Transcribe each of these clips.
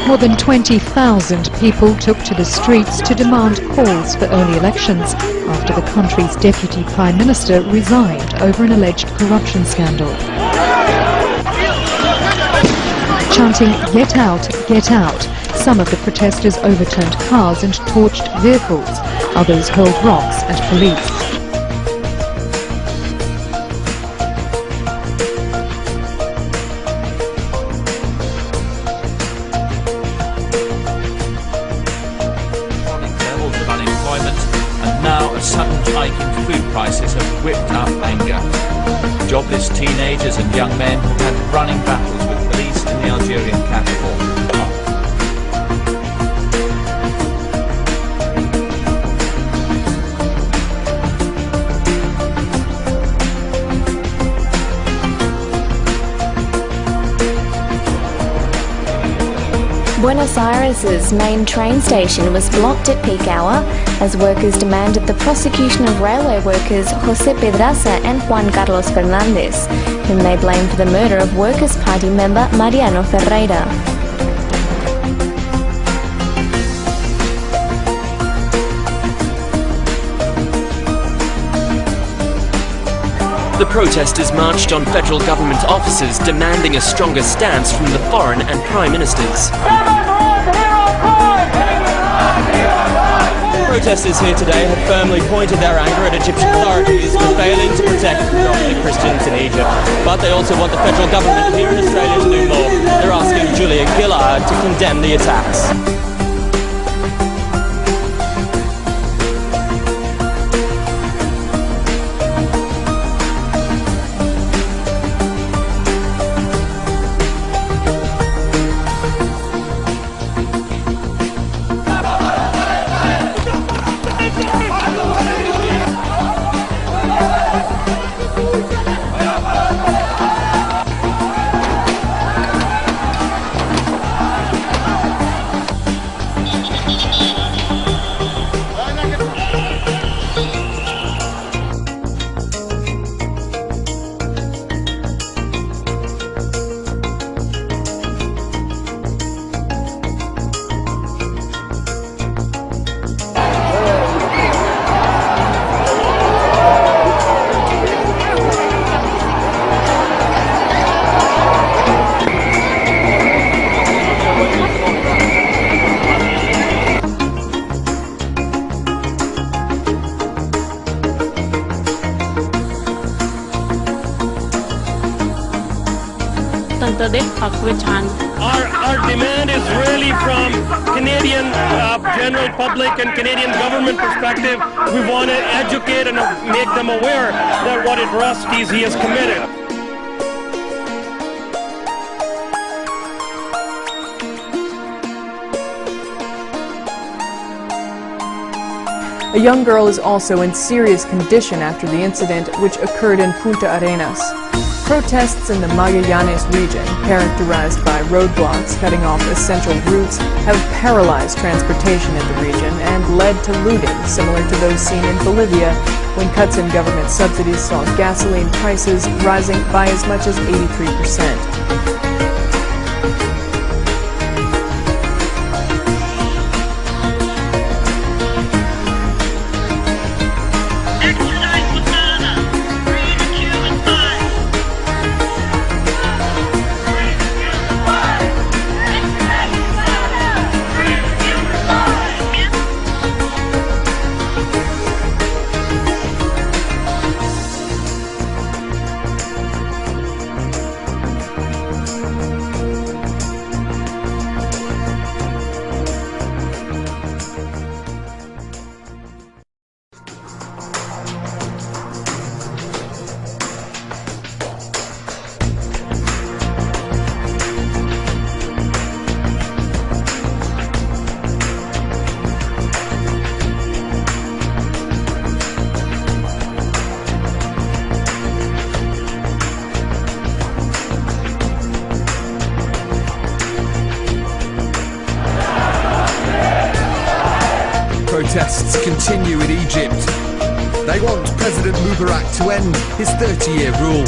More than 20,000 people took to the streets to demand calls for early elections after the country's deputy prime minister resigned over an alleged corruption scandal. Chanting, "Get out, get out." Some of the protesters overturned cars and torched vehicles. Others hurled rocks at police. Levels of unemployment and now a sudden hike in food prices have whipped up anger. Jobless teenagers and young men have had running battles with police in the Algerian capital. Buenos Aires' main train station was blocked at peak hour as workers demanded the prosecution of railway workers José Pedraza and Juan Carlos Fernández, whom they blame for the murder of Workers' Party member Mariano Ferreira. The protesters marched on federal government offices demanding a stronger stance from the foreign and prime ministers. Protesters here today have firmly pointed their anger at Egyptian authorities for failing to protect predominantly Christians in Egypt. But they also want the federal government here in Australia to do more. They're asking Julia Gillard to condemn the attacks. Our demand is really from Canadian general public and Canadian government perspective. We want to educate and make them aware that what atrocities he has committed. A young girl is also in serious condition after the incident, which occurred in Punta Arenas. Protests in the Magallanes region, characterized by roadblocks cutting off essential routes, have paralyzed transportation in the region and led to looting similar to those seen in Bolivia when cuts in government subsidies saw gasoline prices rising by as much as 83%. Protests continue in Egypt. They want President Mubarak to end his 30-year rule.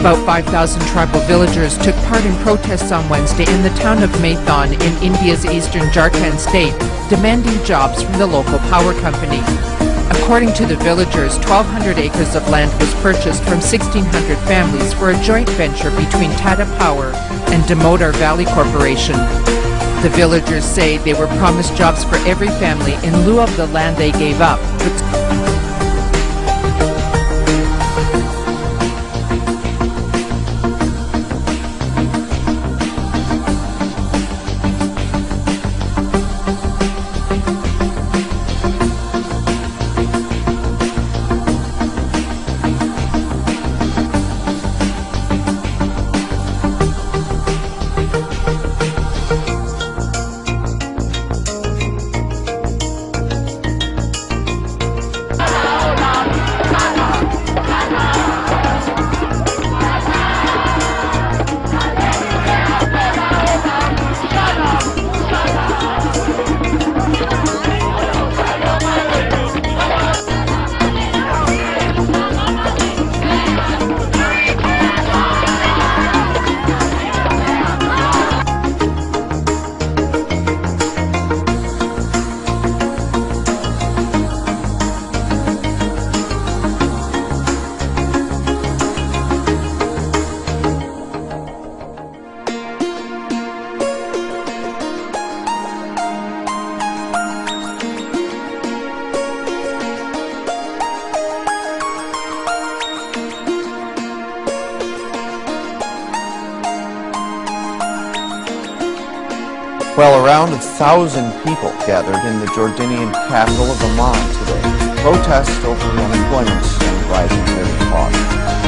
About 5,000 tribal villagers took part in protests on Wednesday in the town of Maithon in India's eastern Jharkhand state, demanding jobs from the local power company. According to the villagers, 1,200 acres of land was purchased from 1,600 families for a joint venture between Tata Power and Damodar Valley Corporation. The villagers say they were promised jobs for every family in lieu of the land they gave up. Well, around 1,000 people gathered in the Jordanian capital of Amman today to protest over unemployment and rising living costs.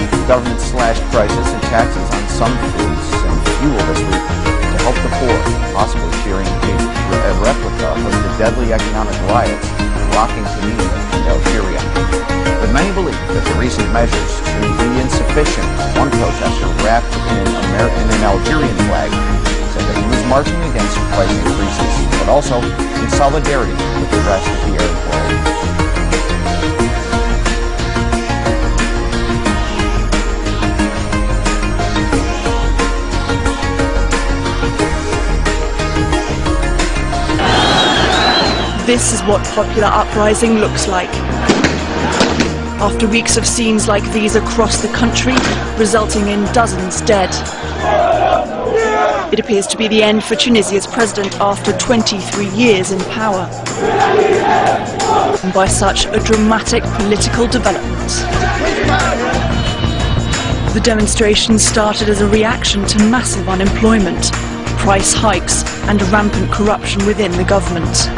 The government slashed prices and taxes on some foods and fuel this week to help the poor, possibly fearing a replica of the deadly economic riots rocking Tunisia and Algeria. But many believe that the recent measures should be insufficient. One protester, wrapped in an Algerian flag, said that he was marching against price increases, but also in solidarity with the rest of the Arab world. This is what popular uprising looks like. After weeks of scenes like these across the country, resulting in dozens dead. It appears to be the end for Tunisia's president after 23 years in power. And by such a dramatic political development. The demonstrations started as a reaction to massive unemployment, price hikes and rampant corruption within the government.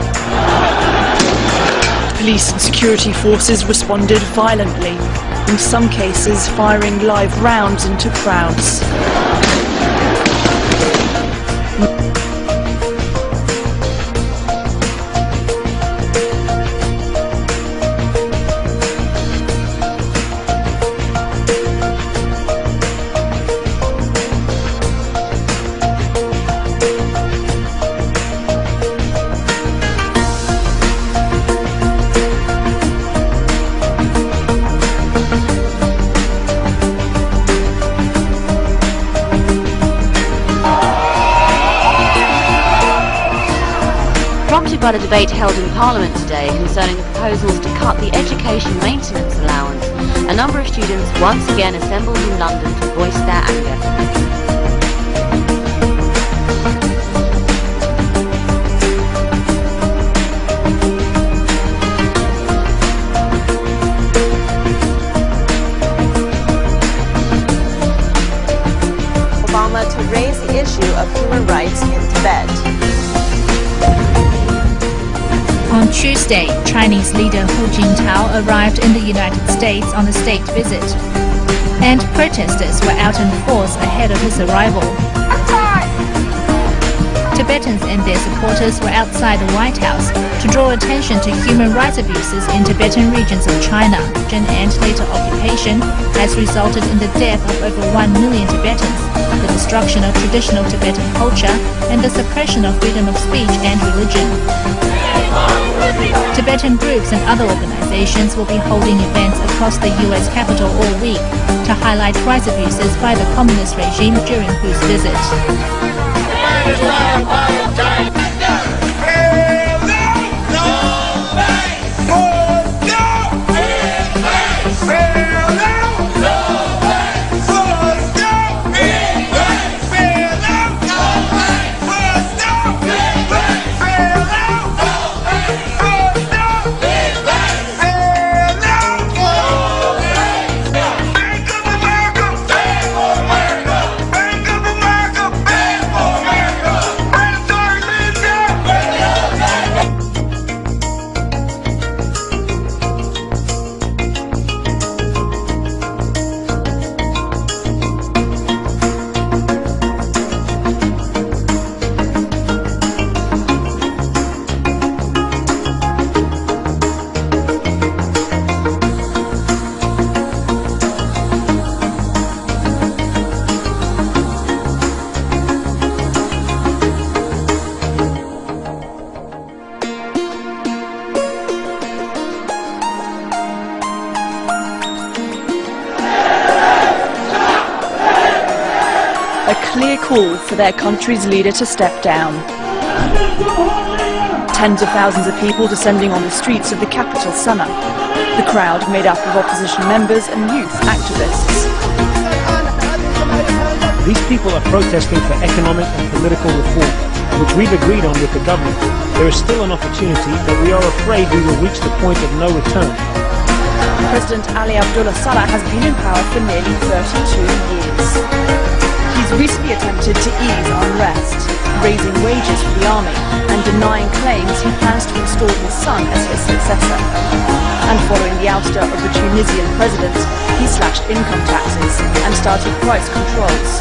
Police and security forces responded violently, in some cases firing live rounds into crowds. By the debate held in Parliament today concerning the proposals to cut the education maintenance allowance, a number of students once again assembled in London to voice their anger. Obama to raise the issue of human rights in Tibet. On Tuesday, Chinese leader Hu Jintao arrived in the United States on a state visit, and protesters were out in force ahead of his arrival. Tibetans and their supporters were outside the White House to draw attention to human rights abuses in Tibetan regions of China, and later occupation has resulted in the death of over 1 million Tibetans, the destruction of traditional Tibetan culture, and the suppression of freedom of speech and religion. Tibetan groups and other organizations will be holding events across the US capital all week to highlight rights abuses by the communist regime during whose visit. A clear call for their country's leader to step down. Tens of thousands of people descending on the streets of the capital, Sana'a. The crowd made up of opposition members and youth activists. These people are protesting for economic and political reform, which we've agreed on with the government. There is still an opportunity, but we are afraid we will reach the point of no return. President Ali Abdullah Saleh has been in power for nearly 32 years. He's recently attempted to ease unrest, raising wages for the army and denying claims he plans to install his son as his successor. And following the ouster of the Tunisian president, he slashed income taxes and started price controls.